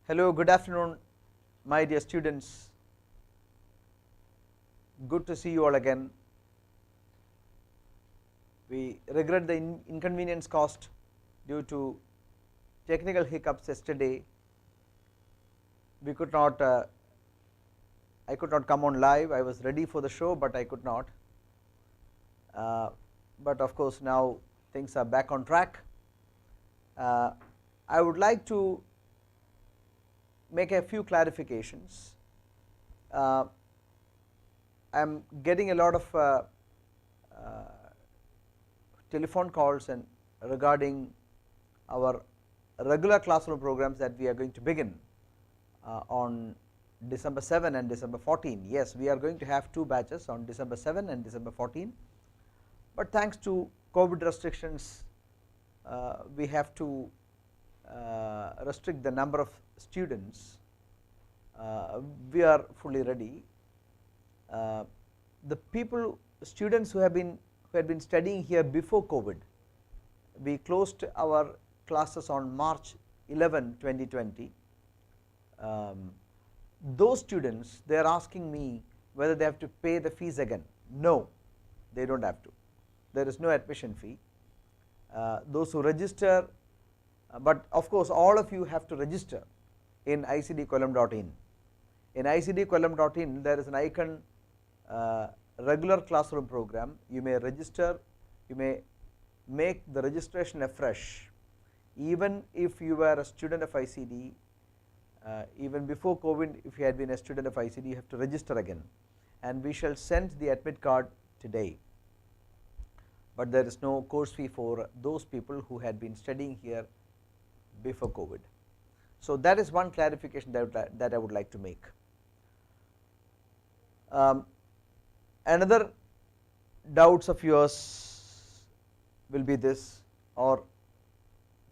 Hello, good afternoon, my dear students. Good to see you all again. We regret the inconvenience caused due to technical hiccups yesterday. We could not, I could not come on live. I was ready for the show, but I could not. But of course, now things are back on track. I would like to make a few clarifications. I am getting a lot of telephone calls and regarding our regular classroom programs that we are going to begin on December 7 and December 14. Yes, we are going to have 2 batches on December 7 and December 14, but thanks to COVID restrictions, we have to restrict the number of students. We are fully ready. The students who had been studying here before COVID, we closed our classes on March 11, 2020. Those students, they are asking me whether they have to pay the fees again. No, they do not have to. There is no admission fee. Those who register, but of course all of you have to register in icdkollam.in. In icdkollam.in there is an icon, regular classroom program. You may register, you may make the registration afresh. Even if you were a student of ICD, even before COVID, if you had been a student of ICD, you have to register again, and we shall send the admit card today. But there is no course fee for those people who had been studying here before COVID. So that is one clarification that I would like to make. Another doubts of yours will be this, or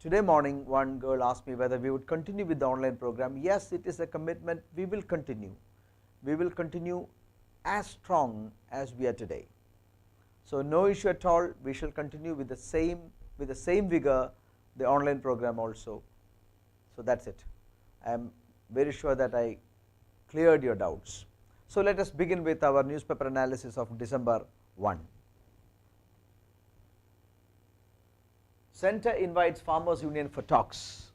today morning one girl asked me whether we would continue with the online program. Yes, it is a commitment. We will continue. We will continue as strong as we are today. So no issue at all. We shall continue with the same vigor the online program also. So that's it. I am very sure that I cleared your doubts. So let us begin with our newspaper analysis of December 1. Centre invites farmers union for talks.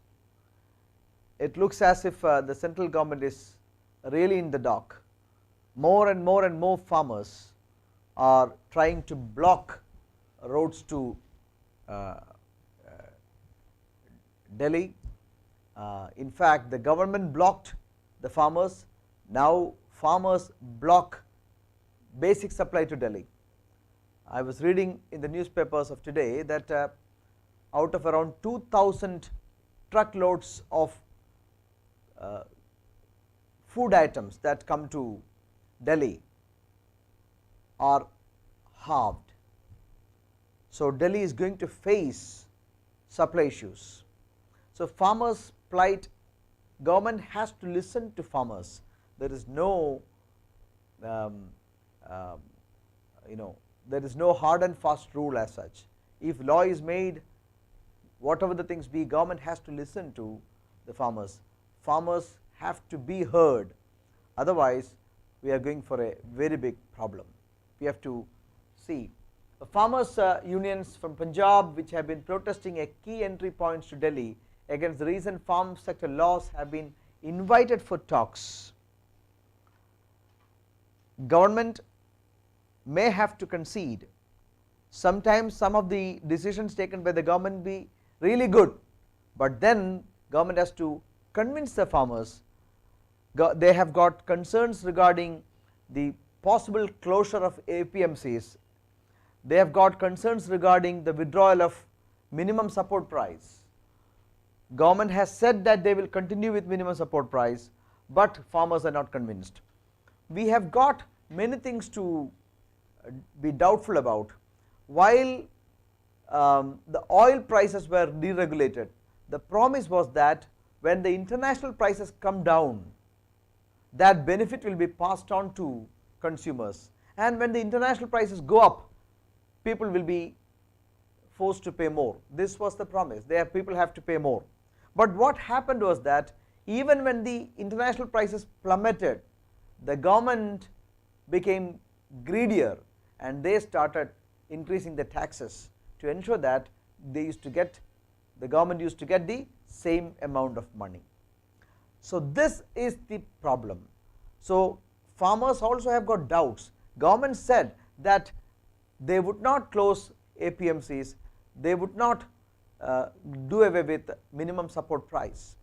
It looks as if the central government is really in the dock. More and more farmers are trying to block roads to Delhi. In fact, the government blocked the farmers. Now farmers block basic supply to Delhi. I was reading in the newspapers of today that out of around 2,000 truckloads of food items that come to Delhi are halved. So Delhi is going to face supply issues. So farmers' plight, government has to listen to farmers. There is no, there is no hard and fast rule as such. If law is made, whatever the things be, government has to listen to the farmers. Farmers have to be heard. Otherwise, we are going for a very big problem. We have to see. The farmers' unions from Punjab, which have been protesting at key entry points to Delhi against the recent farm sector laws, have been invited for talks. Government may have to concede. Sometimes some of the decisions taken by the government be really good, but then government has to convince the farmers. They have got concerns regarding the possible closure of APMCs. They have got concerns regarding the withdrawal of minimum support price. Government has said that they will continue with minimum support price, but farmers are not convinced. We have got many things to be doubtful about. While the oil prices were deregulated, the promise was that when the international prices come down, that benefit will be passed on to consumers, and when the international prices go up, people will be forced to pay more. This was the promise. People have to pay more. But what happened was that even when the international prices plummeted, the government became greedier and they started increasing the taxes to ensure that they used to get, the government used to get the same amount of money. So this is the problem. So farmers also have got doubts. Government said that they would not close APMCs, they would not do away with minimum support price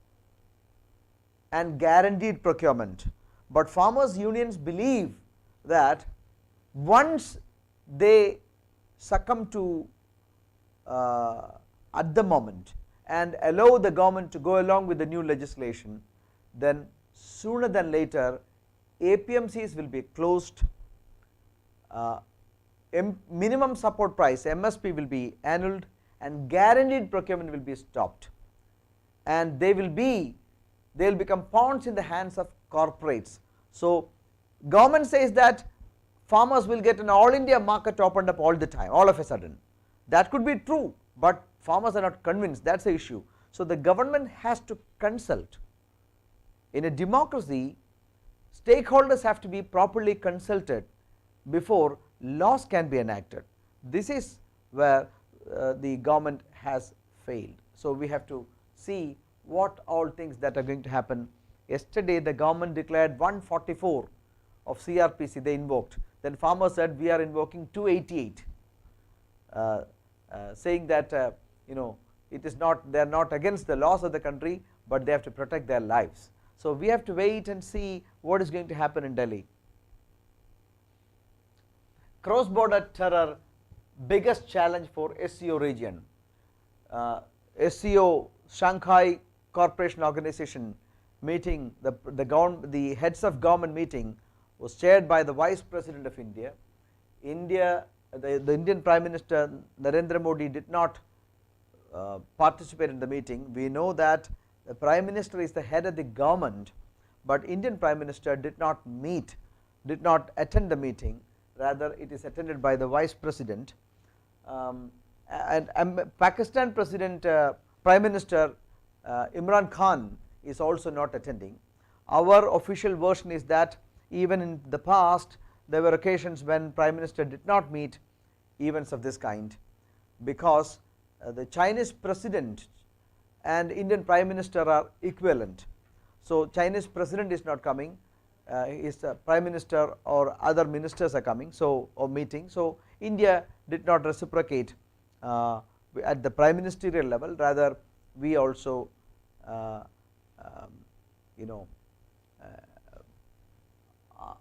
and guaranteed procurement, but farmers unions believe that once they succumb to at the moment and allow the government to go along with the new legislation, then sooner than later APMCs will be closed, minimum support price MSP will be annulled and guaranteed procurement will be stopped, and they will become pawns in the hands of corporates. So government says that farmers will get an all India market opened up all the time, all of a sudden. That could be true, but farmers are not convinced, that is the issue. So the government has to consult. In a democracy, stakeholders have to be properly consulted before laws can be enacted. This is where the government has failed. So we have to see what all things that are going to happen. Yesterday the government declared 144 of CRPC they invoked, then farmers said we are invoking 288, saying that it is not, they are not against the laws of the country, but they have to protect their lives. So we have to wait and see what is going to happen in Delhi. Cross border terror, biggest challenge for SCO region. SCO, Shanghai Cooperation Organisation meeting, the heads of government meeting was chaired by the Vice President of India. The Indian Prime Minister Narendra Modi did not participate in the meeting. We know that the Prime Minister is the head of the government, but Indian Prime Minister did not attend the meeting, rather it is attended by the Vice President, and Pakistan President Prime Minister Imran Khan is also not attending. Our official version is that even in the past there were occasions when Prime Minister did not meet events of this kind, because the Chinese President and Indian Prime Minister are equivalent. So Chinese President is not coming, his Prime Minister or other ministers are coming, or meeting. So India did not reciprocate at the prime ministerial level, rather we also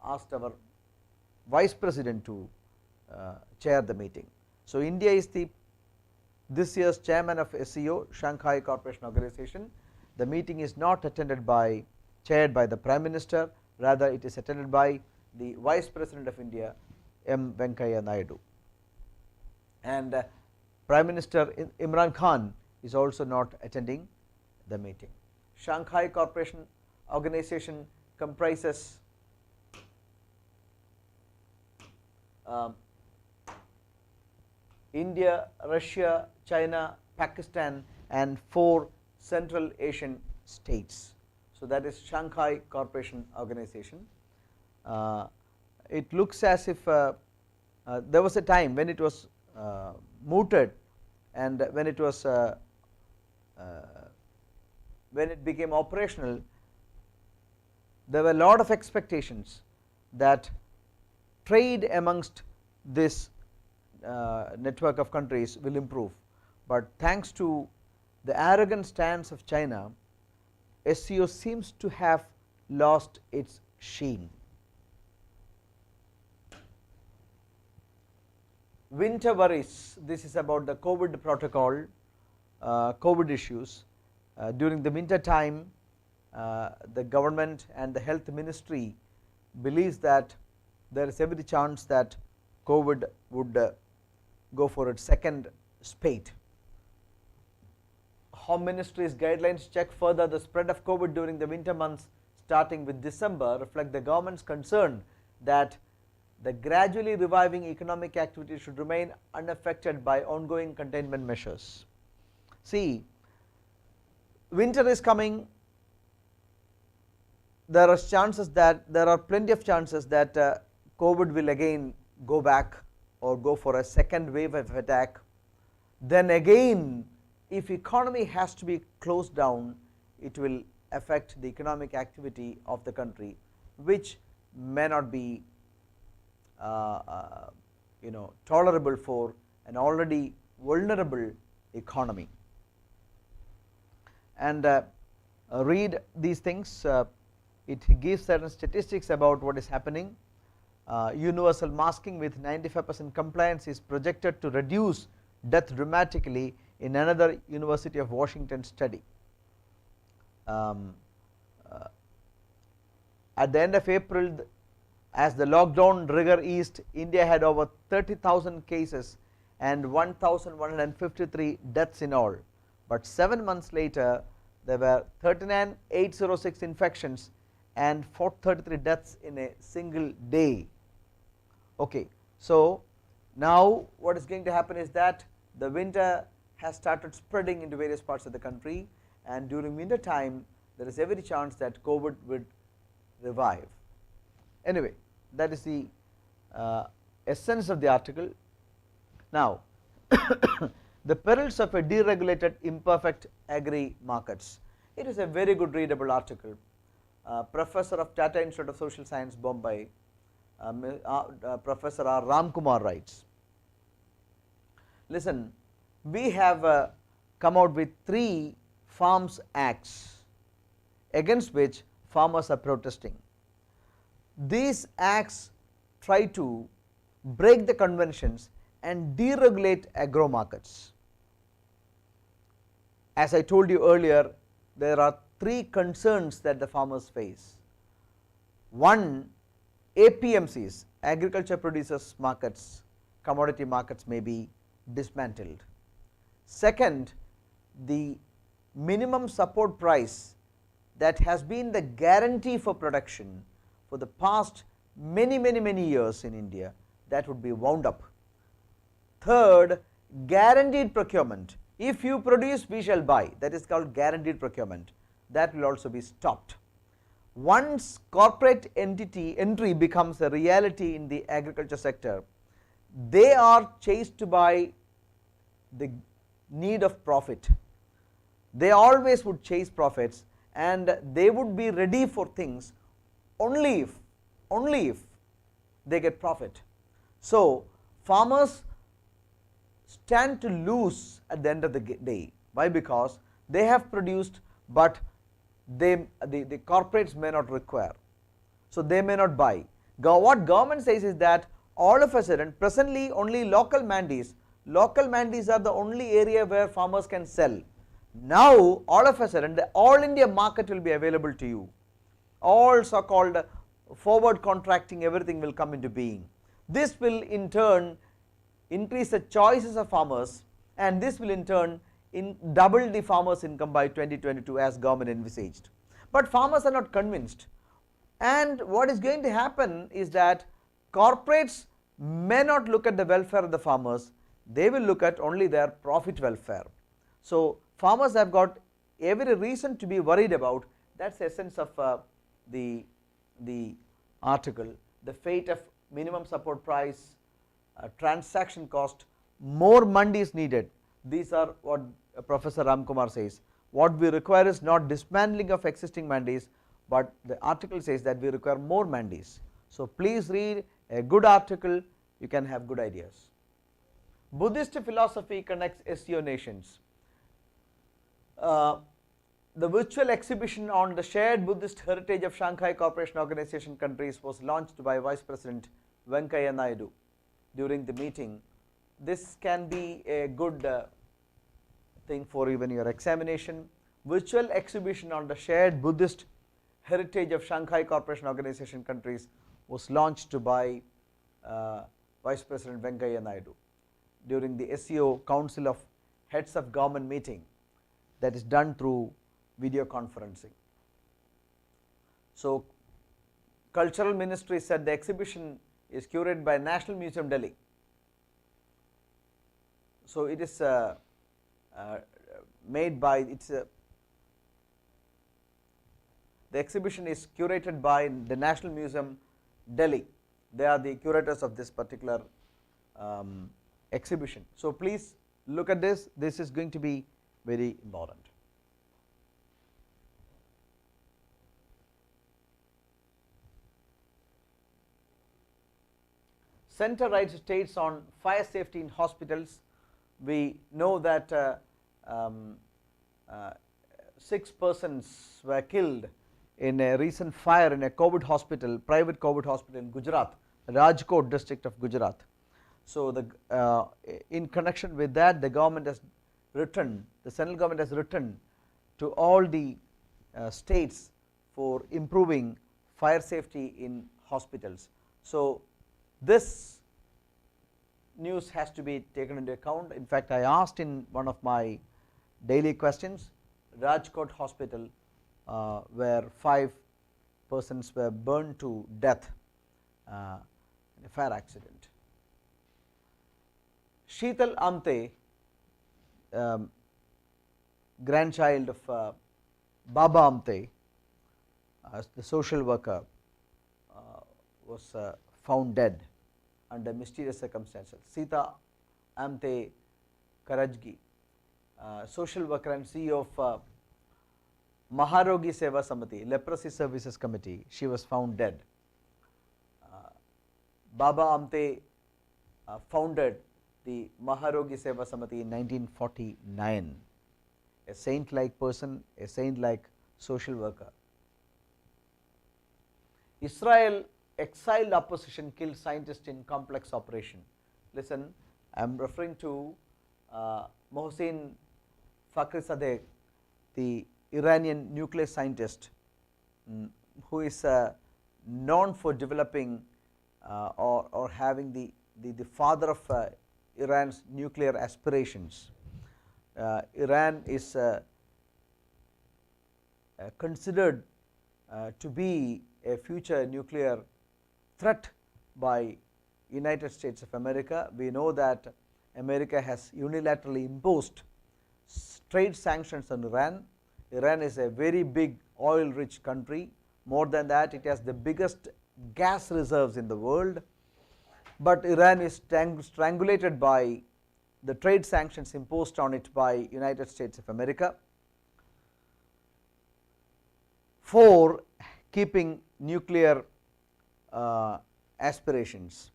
asked our Vice President to chair the meeting. So India is this year's chairman of SCO, Shanghai Cooperation Organisation. The meeting is not chaired by the Prime Minister, rather it is attended by the Vice President of India, 𝐂𝐚𝐥𝐿 Naidu, and Prime Minister Imran Khan is also not attending the meeting. Shanghai Cooperation Organisation comprises India, Russia, China, Pakistan and 4 Central Asian states. So that is Shanghai Cooperation Organisation. It looks as if there was a time when it was mooted, and when it was when it became operational, there were a lot of expectations that trade amongst this network of countries will improve, but thanks to the arrogant stance of China, SCO seems to have lost its sheen. Winter worries, this is about the COVID protocol, COVID issues. During the winter time, the government and the health ministry believes that there is every chance that COVID would go for its second spate. Home Ministry's guidelines check further the spread of COVID during the winter months starting with December reflect the government's concern that the gradually reviving economic activity should remain unaffected by ongoing containment measures. See, winter is coming, there are chances that there are plenty of chances that COVID will again go back or go for a second wave of attack. Then again, if economy has to be closed down, it will affect the economic activity of the country, which may not be tolerable for an already vulnerable economy. And read these things. It gives certain statistics about what is happening. Universal masking with 95% compliance is projected to reduce death dramatically in another University of Washington study. At the end of April, as the lockdown rigor eased, India had over 30,000 cases and 1,153 deaths in all. But 7 months later, there were 39,806 infections and 433 deaths in a single day. Okay, so now what is going to happen is that the winter has started spreading into various parts of the country, and during winter time there is every chance that COVID would revive. Anyway, that is the essence of the article. Now, the perils of a deregulated imperfect agri markets. It is a very good readable article. Professor of Tata Institute of Social Science, Bombay, Professor R. Ramkumar writes, listen, we have come out with 3 farms acts against which farmers are protesting. These acts try to break the conventions and deregulate agro markets. As I told you earlier, there are 3 concerns that the farmers face. One, APMCs, agriculture producers markets, commodity markets may be dismantled. Second, the minimum support price that has been the guarantee for production for the past many years in India, that would be wound up. Third, guaranteed procurement. If you produce, we shall buy. That is called guaranteed procurement. That will also be stopped. Once corporate entry becomes a reality in the agriculture sector, they are chased by the need of profit. They always would chase profits, and they would be ready for things only if they get profit. So farmers stand to lose at the end of the day. Why? Because they have produced, but the corporates may not require, so they may not buy. What government says is that all of a sudden, presently only local mandis are the only area where farmers can sell. Now all of a sudden the all India market will be available to you. All so called forward contracting, everything will come into being. This will in turn increase the choices of farmers, and this will in turn double the farmers' income by 2022 as government envisaged. But farmers are not convinced, and what is going to happen is that corporates may not look at the welfare of the farmers, they will look at only their profit welfare. So farmers have got every reason to be worried about. That is the essence of the article. The fate of minimum support price, transaction cost, more mandi is needed. These are what Professor Ramkumar says. What we require is not dismantling of existing mandis, but the article says that we require more mandis. So please read a good article, you can have good ideas. Buddhist philosophy connects SCO nations. The virtual exhibition on the shared Buddhist heritage of Shanghai Cooperation Organisation countries was launched by Vice President 𝐿𝐴𝐴𝐴 Naidu during the meeting. This can be a good thing for even your examination. Virtual exhibition on the shared Buddhist heritage of Shanghai Cooperation Organisation countries was launched by Vice President 𝐿𝐴𝐴𝐴 Naidu during the SCO Council of Heads of Government meeting that is done through video conferencing. So Cultural Ministry said the exhibition is curated by National Museum Delhi. So it is made by, The exhibition is curated by the National Museum, Delhi. They are the curators of this particular exhibition. So, please look at this. This is going to be very important. Center writes states on fire safety in hospitals. We know that 6 persons were killed in a recent fire in a COVID hospital, private COVID hospital in Gujarat, Rajkot district of Gujarat. So, in connection with that, the government has written, the central government has written to all the states for improving fire safety in hospitals. So, this news has to be taken into account. In fact, I asked in one of my daily questions, Rajkot hospital where 5 persons were burned to death in a fire accident. Sheetal Amte, grandchild of Baba Amte, the social worker, was found dead under mysterious circumstances. Sita Amte Karajgi, social worker and CEO of Maharogi Seva Samiti, Leprosy Services Committee, she was found dead. Baba Amte founded the Maharogi Seva Samiti in 1949, a saint-like person, a saint-like social worker. Israel exiled opposition killed scientist in complex operation. Listen, I am referring to Mohsen Fakhrizadeh, the Iranian nuclear scientist, who is known for developing or having the father of Iran's nuclear aspirations. Iran is considered to be a future nuclear threat by United States of America. We know that America has unilaterally imposed trade sanctions on Iran. Iran is a very big oil rich country. More than that, it has the biggest gas reserves in the world, but Iran is strangulated by the trade sanctions imposed on it by United States of America for keeping nuclear aspirations.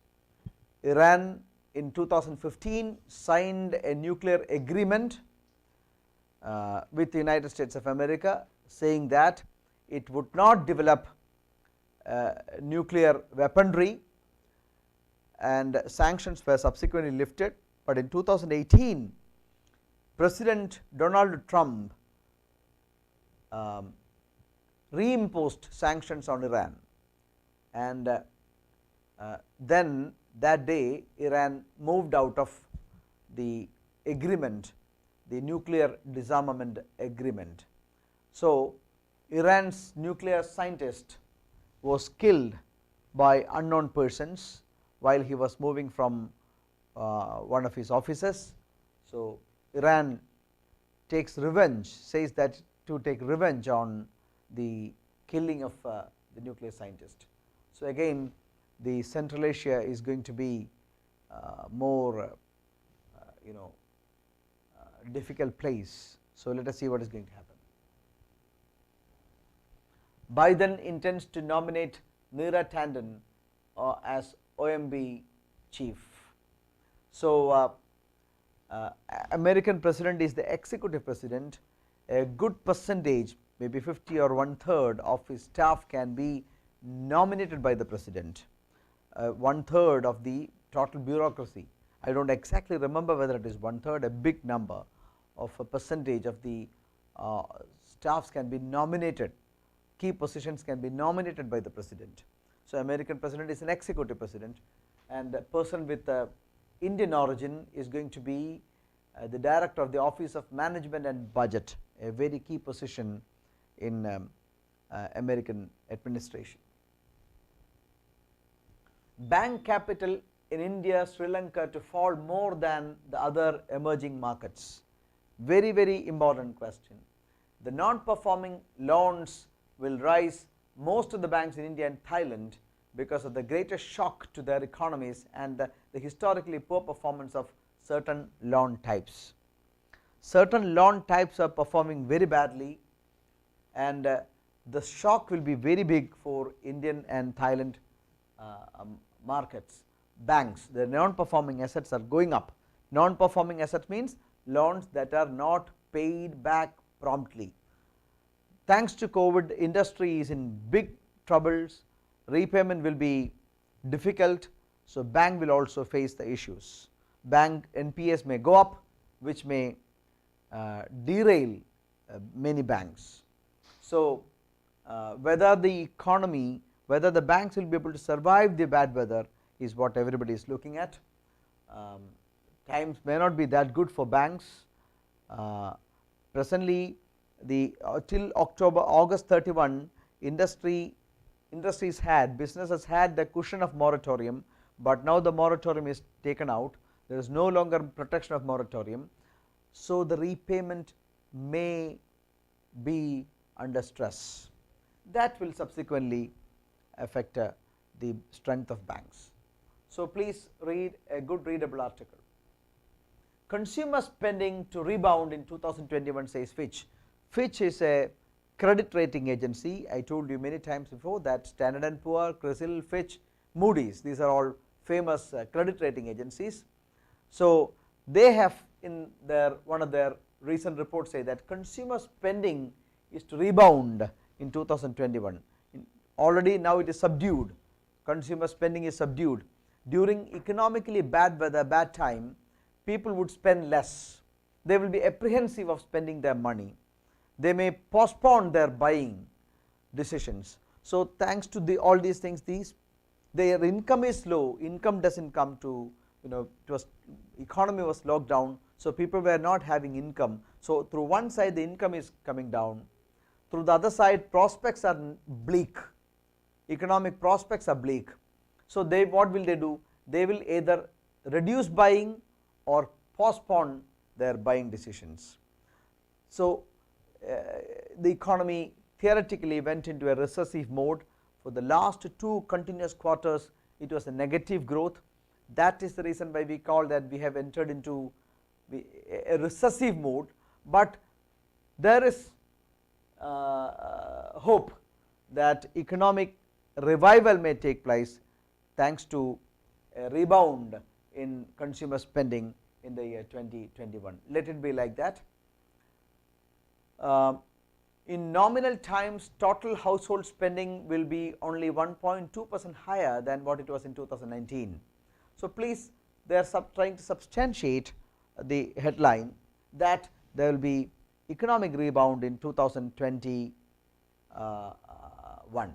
Iran in 2015 signed a nuclear agreement with the United States of America, saying that it would not develop nuclear weaponry, and sanctions were subsequently lifted. But in 2018, President Donald Trump reimposed sanctions on Iran, and then that day Iran moved out of the agreement, the nuclear disarmament agreement. So, Iran's nuclear scientist was killed by unknown persons while he was moving from one of his offices. So, Iran takes revenge, says that to take revenge on the killing of the nuclear scientist. So, again the Central Asia is going to be more difficult place. So, let us see what is going to happen. Biden intends to nominate Neera Tandon as OMB chief. So, American president is the executive president. A good percentage, maybe 50 or 1/3 of his staff can be nominated by the president, 1/3 of the total bureaucracy. I do not exactly remember whether it is 1/3, a big number of a percentage of the staffs can be nominated, key positions can be nominated by the president. So, American president is an executive president, and a person with Indian origin is going to be the director of the Office of Management and Budget, a very key position in American administration. Bank capital in India, Sri Lanka to fall more than the other emerging markets. Very, very important question. The non-performing loans will rise most of the banks in India and Thailand because of the greatest shock to their economies and the historically poor performance of certain loan types. Certain loan types are performing very badly, and the shock will be very big for Indian and Thailand markets. Banks, the non-performing assets are going up. Non-performing asset means loans that are not paid back promptly. Thanks to COVID, industry is in big troubles, repayment will be difficult, so bank will also face the issues. Bank NPAs may go up, which may derail many banks. So whether the economy, whether the banks will be able to survive the bad weather is what everybody is looking at. Times may not be that good for banks. Presently, the till August 31, businesses had the cushion of moratorium, but now the moratorium is taken out. There is no longer protection of moratorium, so the repayment may be under stress. That will subsequently affect the strength of banks. So please read a good readable article. Consumer spending to rebound in 2021, says Fitch. Fitch is a credit rating agency. I told you many times before that Standard & Poor, CRISIL, Fitch, Moody's, these are all famous credit rating agencies. So they have in their one of their recent reports say that consumer spending is to rebound in 2021. Already now it is subdued, consumer spending is subdued. During economically bad weather, bad time, people would spend less. They will be apprehensive of spending their money. They may postpone their buying decisions. So thanks to all these things, their income is low, income does not come to, economy was locked down, so people were not having income. So through one side the income is coming down, through the other side prospects are bleak, economic prospects are bleak. So what will they do? They will either reduce buying or postpone their buying decisions. So the economy theoretically went into a recessive mode. For the last 2 continuous quarters it was a negative growth. That is the reason why we call that we have entered into a recessive mode, but there is hope that economic revival may take place thanks to a rebound in consumer spending in the year 2021. Let it be like that. In nominal terms, total household spending will be only 1.2% higher than what it was in 2019. So please, they are trying to substantiate the headline that there will be economic rebound in 2021.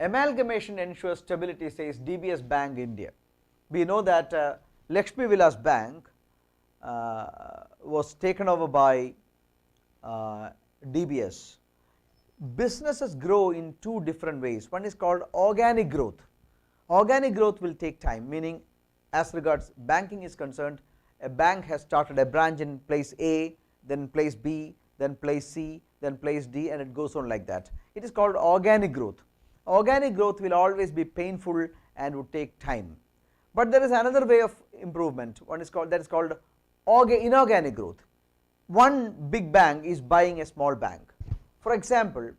Amalgamation ensures stability, says DBS Bank India. We know that 𝐿axmi Vilas Bank was taken over by DBS. Businesses grow in 2 different ways. One is called organic growth. Organic growth will take time, meaning as regards banking is concerned, a bank has started a branch in place A, then place B, then place C, then place D, and it goes on like that. It is called organic growth. Organic growth will always be painful and would take time. But there is another way of improvement, one is called inorganic growth. One big bank is buying a small bank. For example,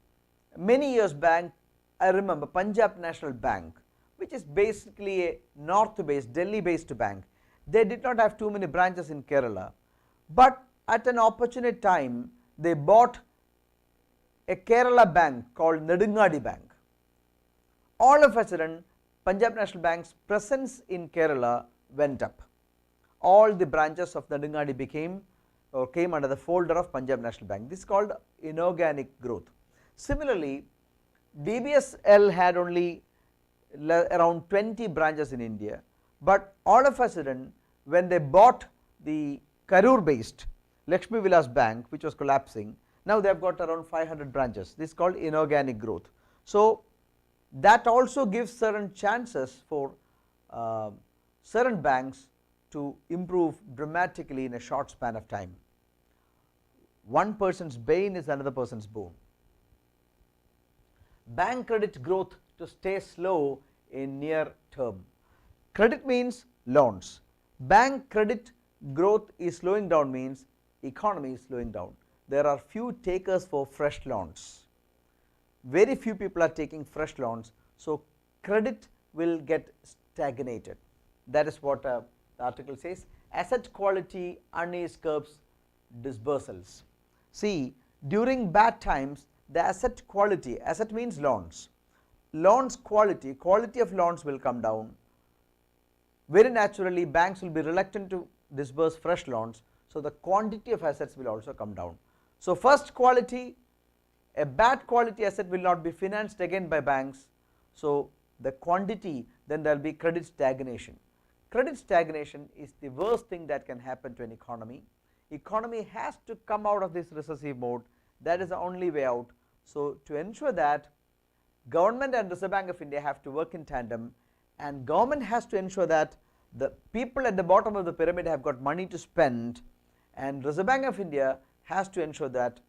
many years back, I remember Punjab National Bank, which is basically a north based, Delhi based bank. They did not have too many branches in Kerala, but at an opportune time they bought a Kerala bank called Nedungadi Bank. All of a sudden Punjab National Bank's presence in Kerala went up. All the branches of Nedungadi came under the folder of Punjab National Bank. This is called inorganic growth. Similarly, DBSL had only around 20 branches in India, but all of a sudden when they bought the Karur based 𝐿axmi Vilas Bank, which was collapsing, now they have got around 500 branches. This is called inorganic growth. So that also gives certain chances for certain banks to improve dramatically in a short span of time. One person's bane is another person's boon. Bank credit growth to stay slow in near term. Credit means loans. Bank credit growth is slowing down means economy is slowing down. There are few takers for fresh loans. Very few people are taking fresh loans, so credit will get stagnated. That is what the article says. Asset quality unease curbs disbursals. See, during bad times the asset quality, asset means loans, loans quality of loans will come down. Very naturally banks will be reluctant to disburse fresh loans, so the quantity of assets will also come down. So first quality, a bad quality asset will not be financed again by banks, so the quantity, then there will be credit stagnation. Credit stagnation is the worst thing that can happen to an economy. Economy has to come out of this recessive mode, that is the only way out. So to ensure that, government and Reserve Bank of India have to work in tandem, and government has to ensure that the people at the bottom of the pyramid have got money to spend, and Reserve Bank of India has to ensure that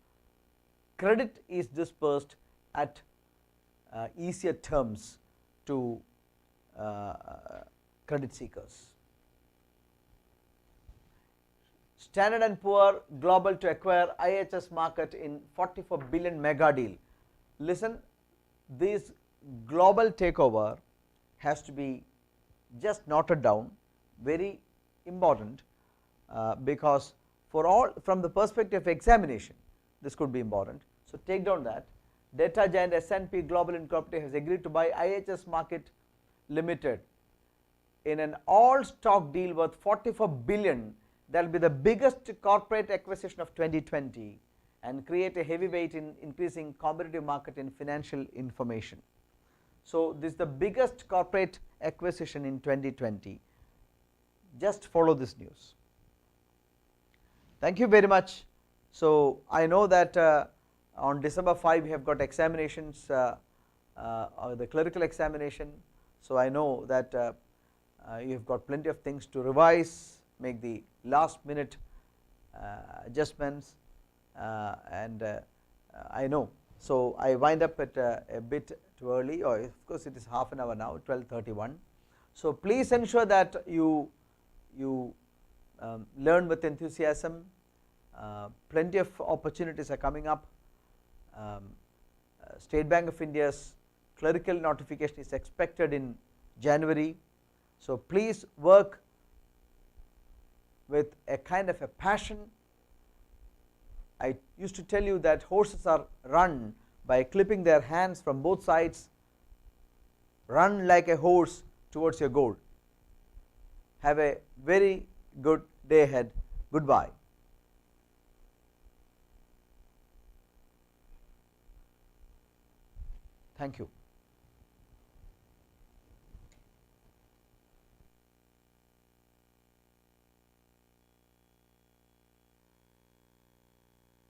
credit is dispersed at easier terms to credit seekers. Standard & Poor Global to acquire IHS Markit in 44 billion mega deal. Listen, this global takeover has to be just noted down, very important, because for all, from the perspective of examination, this could be important. So take down that. Data giant S&P Global Incorporated has agreed to buy IHS Markit Limited in an all stock deal worth 44 billion. That will be the biggest corporate acquisition of 2020 and create a heavyweight in increasing competitive market in financial information. So this is the biggest corporate acquisition in 2020. Just follow this news. Thank you very much. So I know that on December 5 we have got examinations, the clerical examination. So I know that you have got plenty of things to revise, make the last minute adjustments, and I know. So I wind up at a bit too early, or of course it is half an hour now, 12:31. So please ensure that you learn with enthusiasm. Plenty of opportunities are coming up. State Bank of India's clerical notification is expected in January. So please work with a kind of a passion. I used to tell you that horses are run by clipping their hands from both sides. Run like a horse towards your goal. Have a very good day ahead. Goodbye. Thank you.